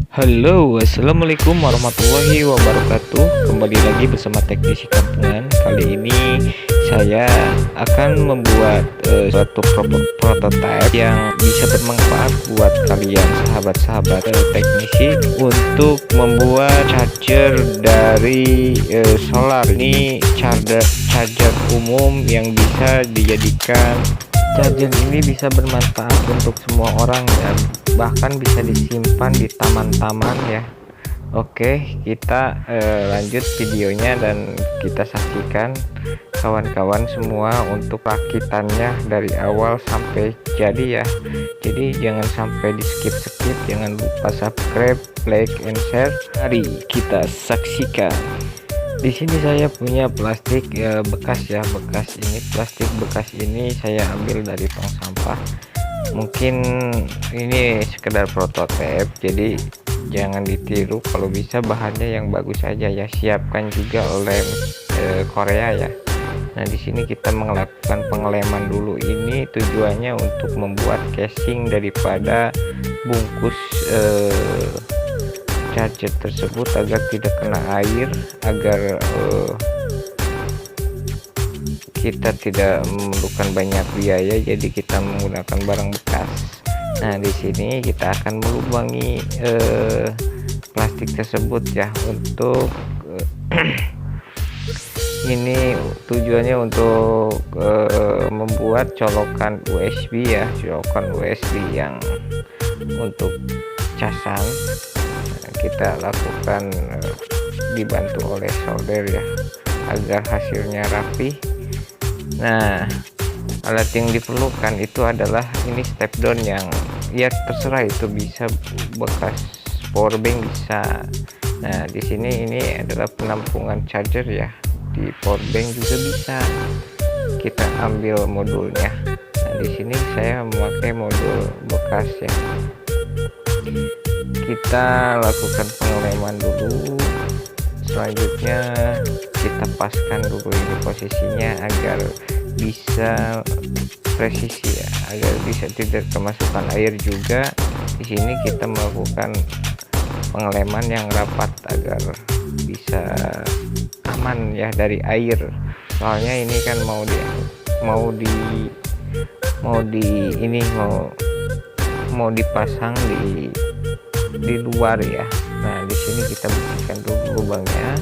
Halo, assalamualaikum warahmatullahi wabarakatuh. Kembali lagi bersama teknisi kampungan. Kali ini saya akan membuat suatu prototipe yang bisa bermanfaat buat kalian sahabat-sahabat teknisi untuk membuat charger dari solar. Ini charger umum yang bisa dijadikan. Charger ini bisa bermanfaat untuk semua orang ya, bahkan bisa disimpan di taman-taman ya. Oke, kita lanjut videonya dan kita saksikan kawan-kawan semua untuk rakitannya dari awal sampai jadi ya. Jadi jangan sampai di skip, jangan lupa subscribe, like, and share. Mari kita saksikan. Di sini saya punya plastik bekas ya, plastik bekas ini saya ambil dari tong sampah. Mungkin ini sekedar prototipe, jadi jangan ditiru, kalau bisa bahannya yang bagus saja ya. Siapkan juga lem Korea ya. Nah, di sini kita melakukan pengeleman dulu. Ini tujuannya untuk membuat casing daripada bungkus charger tersebut agar tidak kena air, agar kita tidak memerlukan banyak biaya, jadi kita menggunakan barang bekas. Nah, di sini kita akan melubangi plastik tersebut ya, untuk ini tujuannya untuk membuat colokan USB ya, colokan USB yang untuk casan. Kita lakukan dibantu oleh solder ya, agar hasilnya rapi. Nah, alat yang diperlukan itu adalah ini step down yang ya terserah, itu bisa bekas power bank bisa. Nah, di sini ini adalah penampungan charger ya, di power bank juga bisa. Kita ambil modulnya. Nah, di sini saya memakai modul bekas ya. Kita lakukan pengeleman dulu, selanjutnya kita paskan dulu ini posisinya agar bisa presisi ya, agar bisa tidak kemasukan air juga. Di sini kita melakukan pengeleman yang rapat agar bisa aman ya dari air, soalnya ini kan mau dipasang di luar ya. Nah, di sini kita bersihkan dulu lubangnya.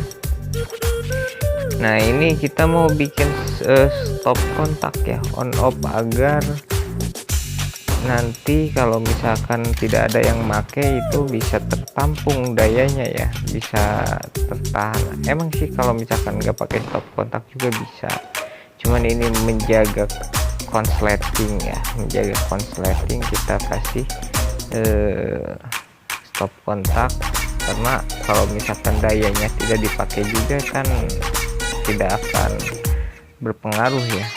Nah, ini kita mau bikin stop kontak ya, on off, agar nanti kalau misalkan tidak ada yang make itu bisa tertampung dayanya ya, bisa tertahan. Emang sih kalau misalkan nggak pakai stop kontak juga bisa, cuman ini menjaga konsleting ya, menjaga konsleting kita kasih stop kontak, karena kalau misalkan dayanya tidak dipakai juga kan tidak akan berpengaruh ya.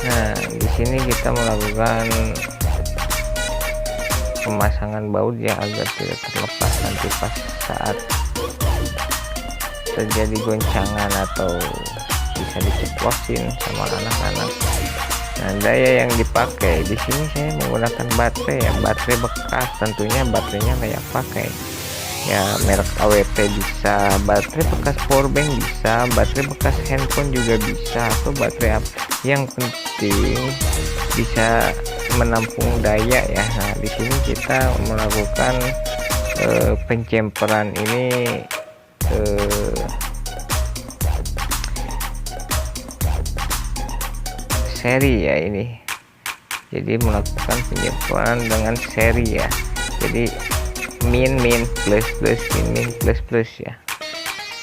Nah, di sini kita melakukan pemasangan baut ya, agar tidak terlepas nanti pas saat terjadi goncangan atau bisa diceplosin sama anak-anak. Nah, daya yang dipakai di sini saya menggunakan baterai ya, baterai bekas, tentunya baterainya layak pakai ya, merek AWP bisa, baterai bekas powerbank bisa, baterai bekas handphone juga bisa, atau baterai apa yang penting bisa menampung daya ya. Nah, di sini kita melakukan penjemperan ini seri ya ini, jadi melakukan penjempuran dengan seri ya, jadi min plus plus ya.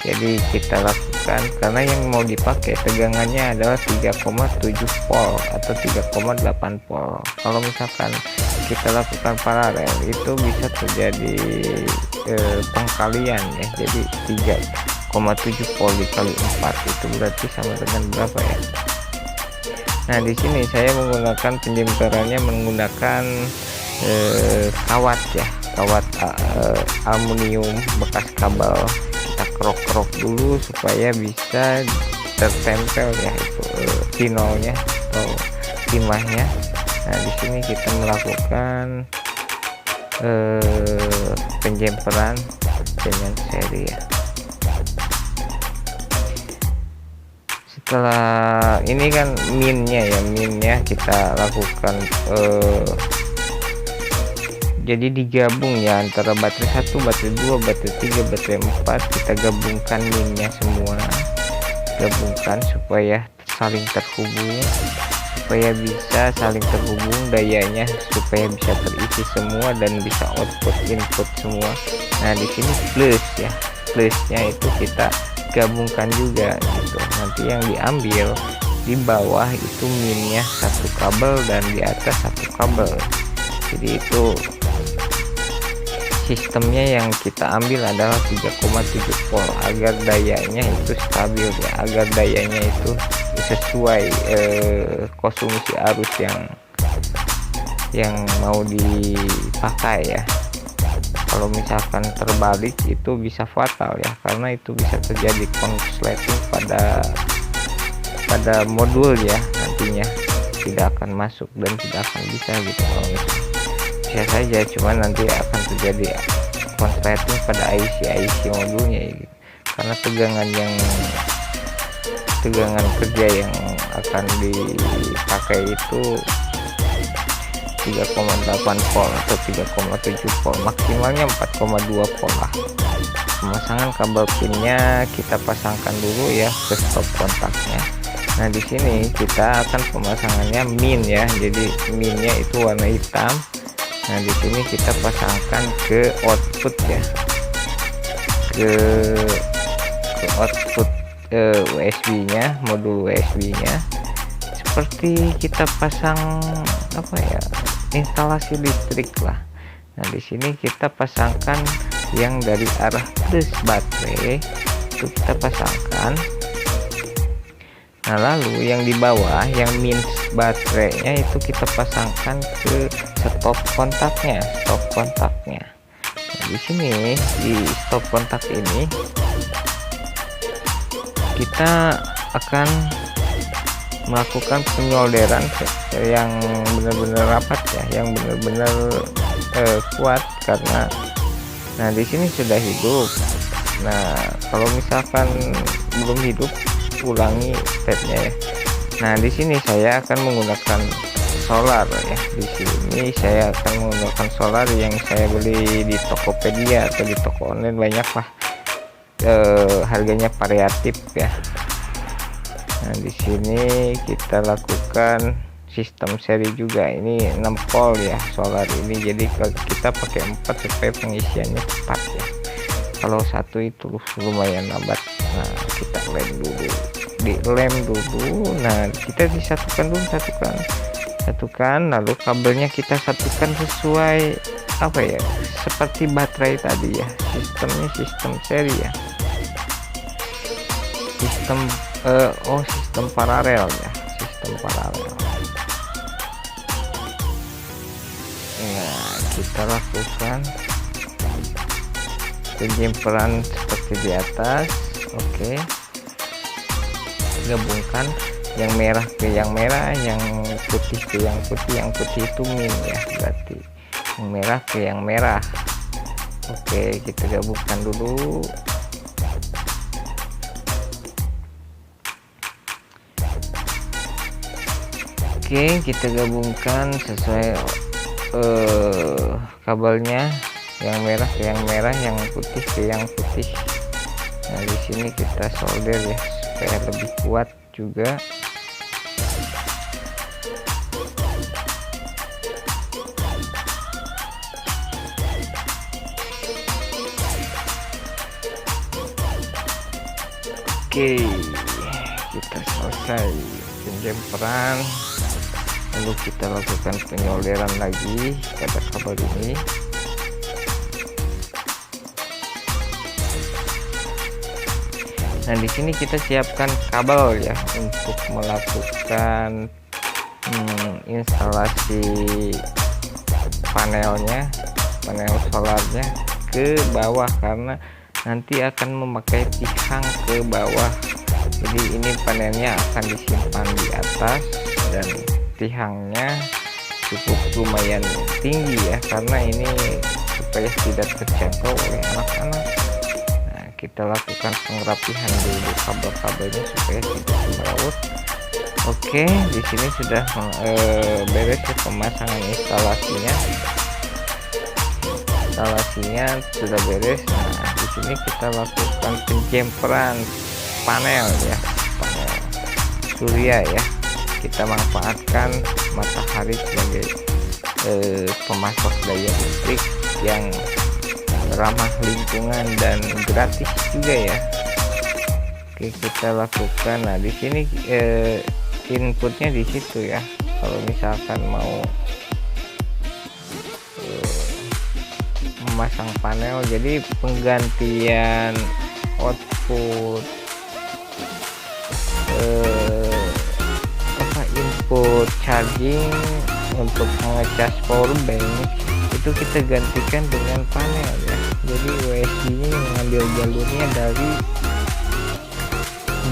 Jadi kita lakukan, karena yang mau dipakai tegangannya adalah 3,7 volt atau 3,8 volt. Kalau misalkan kita lakukan paralel itu bisa terjadi pengkalian ya, jadi 3,7 volt dikali 4 itu berarti sama dengan berapa ya. Nah, di sini saya menggunakan penjemperannya menggunakan kawat ya, kawat aluminium bekas kabel. Kita kerok dulu supaya bisa tertempel ya itu pinolnya atau timahnya. Nah, di sini kita melakukan penjemperan dengan seri ya. Setelah ini kan minnya kita lakukan jadi digabung ya, antara baterai 1, baterai 2, baterai 3, baterai 4, kita gabungkan minnya semua, gabungkan supaya saling terhubung, supaya bisa saling terhubung dayanya, supaya bisa terisi semua dan bisa output input semua. Nah di sini plus ya, plusnya itu kita gabungkan juga gitu. Nanti yang diambil di bawah itu minnya satu kabel dan di atas satu kabel. Jadi itu sistemnya yang kita ambil adalah 3,7 volt agar dayanya itu stabil ya, agar dayanya itu sesuai konsumsi arus yang mau dipakai ya. Kalau misalkan terbalik itu bisa fatal ya, karena itu bisa terjadi konsleting pada modul ya, nantinya tidak akan masuk dan tidak akan bisa gitu. Kalau misalkan bisa saja, cuman nanti akan terjadi konsleting pada IC modulnya ya, gitu. Karena tegangan kerja yang akan dipakai itu 3,8 volt atau 3,7 volt, maksimalnya 4,2 volt lah. Pemasangan kabel pinnya kita pasangkan dulu ya ke stop kontaknya. Nah di sini kita akan pemasangannya min ya, jadi minnya itu warna hitam. Nah di sini kita pasangkan ke output ya, ke output USB-nya, modul USB-nya, seperti kita pasang apa ya, instalasi listrik lah. Nah di sini kita pasangkan yang dari arah plus baterai itu kita pasangkan. Nah lalu yang di bawah yang minus baterainya itu kita pasangkan ke stop kontaknya, Nah di sini di stop kontak ini kita akan melakukan penyolderan yang benar-benar rapat ya, yang benar-benar kuat, karena nah di sini sudah hidup. Nah kalau misalkan belum hidup, ulangi stepnya ya. Nah di sini saya akan menggunakan solar ya, di sini saya akan menggunakan solar yang saya beli di Tokopedia atau di toko online, banyak lah, harganya variatif ya. Nah di sini kita lakukan sistem seri juga, ini 6 volt ya solar ini, jadi kita pakai 4 supaya pengisiannya cepat ya. Kalau satu itu lumayan lambat. Nah kita lem dulu, nah kita disatukan dulu, satukan, lalu kabelnya kita satukan sesuai apa ya, seperti baterai tadi ya, sistemnya sistem seri ya, sistem sistem paralel ya, sistem paralel. Nah kita lakukan penjemperan seperti di atas. Oke, gabungkan yang merah ke yang merah, yang putih ke yang putih, yang putih itu min ya, berarti yang merah ke yang merah. Oke, kita gabungkan dulu. Oke, kita gabungkan sesuai kabelnya, yang merah ke yang merah, yang putih ke yang putih. Nah di sini kita solder ya supaya lebih kuat juga. Oke, kita selesai penjemperan, lalu kita lakukan penyolderan lagi pada kabel ini. Nah di sini kita siapkan kabel ya untuk melakukan instalasi panel solarnya ke bawah, karena nanti akan memakai tihang ke bawah. Jadi ini panelnya akan disimpan di atas dan tihangnya cukup lumayan tinggi ya, karena ini supaya tidak terjangkau oleh anak-anak. Nah, kita lakukan pengerapihan dulu kabel-kabelnya supaya tidak semrawut. Oke, di sini sudah beres ya pemasangan instalasinya. Sudah beres. Nah, di sini kita lakukan penjemperan panel ya, panel surya ya. Kita manfaatkan matahari sebagai pemasok daya listrik yang ramah lingkungan dan gratis juga ya. Oke, kita lakukan. Nah, di sini inputnya di situ ya. Kalau misalkan mau memasang panel, jadi penggantian output input charging untuk mengecas power bank itu kita gantikan dengan panel ya. Jadi USB nya mengambil jalurnya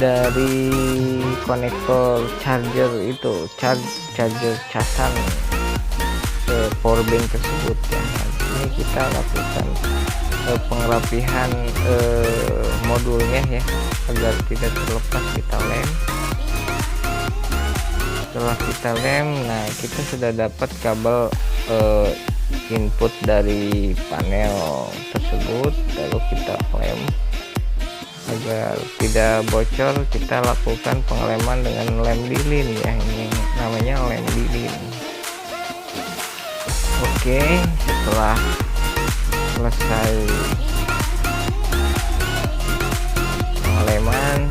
dari konektor charger itu, charger casan power bank tersebut ya. Nah, ini kita lakukan pengerapihan modulnya ya, agar tidak terlepas. Kita lem. Setelah kita lem, nah kita sudah dapat kabel input dari panel tersebut, lalu kita lem agar tidak bocor. Kita lakukan pengeleman dengan lem lilin ya, ini namanya lem lilin. Oke, setelah selesai pengeleman,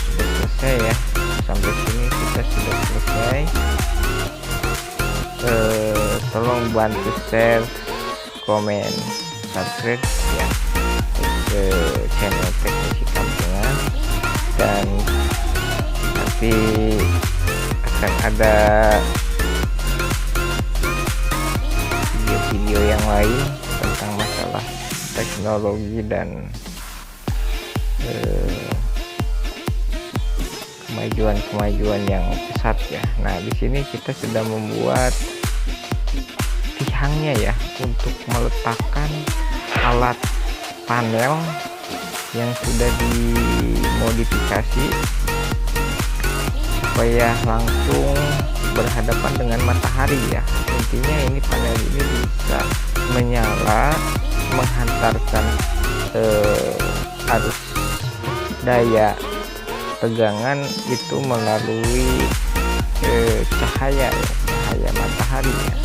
sudah selesai ya, sampai sini kita sudah selesai. Tolong bantu share, komen, subscribe ya ke channel Teknisi Kampungan, dan nanti akan ada video-video yang lain tentang masalah teknologi dan kemajuan yang pesat ya. Nah, di sini kita sudah membuat tihangnya ya, untuk meletakkan alat panel yang sudah dimodifikasi supaya langsung berhadapan dengan matahari ya. Intinya ini panel ini bisa menyala, menghantarkan arus daya tegangan itu melalui cahaya matahari ya.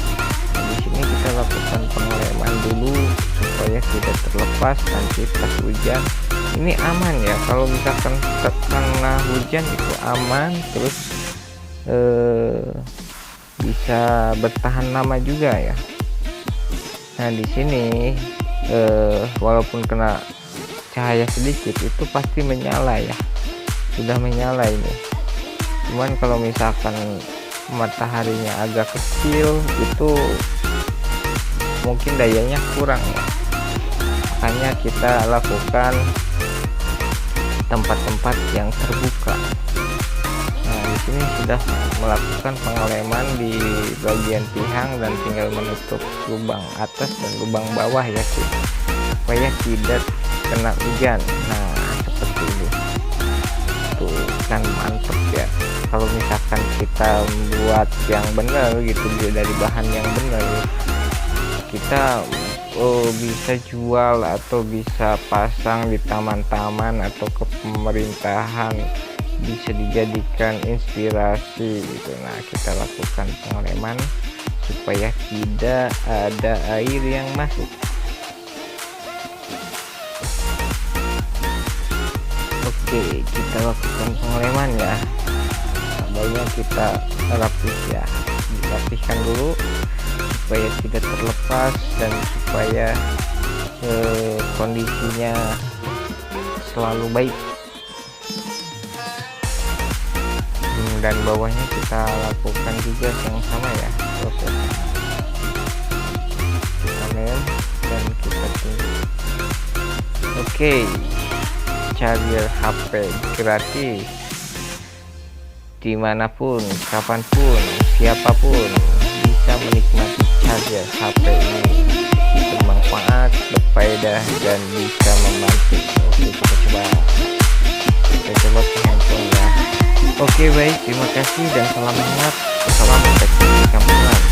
Nah, di sini kita lakukan pengeleman dulu supaya tidak terlepas nanti pas hujan ini aman ya. Kalau misalkan terkena hujan itu aman, terus bisa bertahan lama juga ya. Nah, di sini walaupun kena cahaya sedikit itu pasti menyala ya, sudah menyala ini. Cuman kalau misalkan mataharinya agak kecil itu mungkin dayanya kurang ya, makanya kita lakukan tempat-tempat yang terbuka. Nah, di sini sudah melakukan pengeleman di bagian tihang dan tinggal menutup lubang atas dan lubang bawah ya, supaya tidak kena hujan. Nah, seperti ini tuh kan, mantep ya. Kalau misalkan kita buat yang benar gitu, dari bahan yang benar, kita bisa jual atau bisa pasang di taman-taman atau ke pemerintahan, bisa dijadikan inspirasi gitu. Nah, kita lakukan pengeleman supaya tidak ada air yang masuk. Oke, kita lakukan pengeleman ya. Kabelnya kita dirapihkan dulu supaya tidak terlepas dan supaya kondisinya selalu baik. Dan bawahnya kita lakukan juga yang sama ya, prosesnya. Kita lem dan kita tunggu. Oke, charger HP gratis dimanapun, kapanpun, siapapun. bisa menikmati charger HP ini. Bermanfaat, berfaedah, dan bisa membantu. Oke, kita coba ke handphone ya. Oke, baik, terima kasih dan salam hangat. Salam teknik kampungan.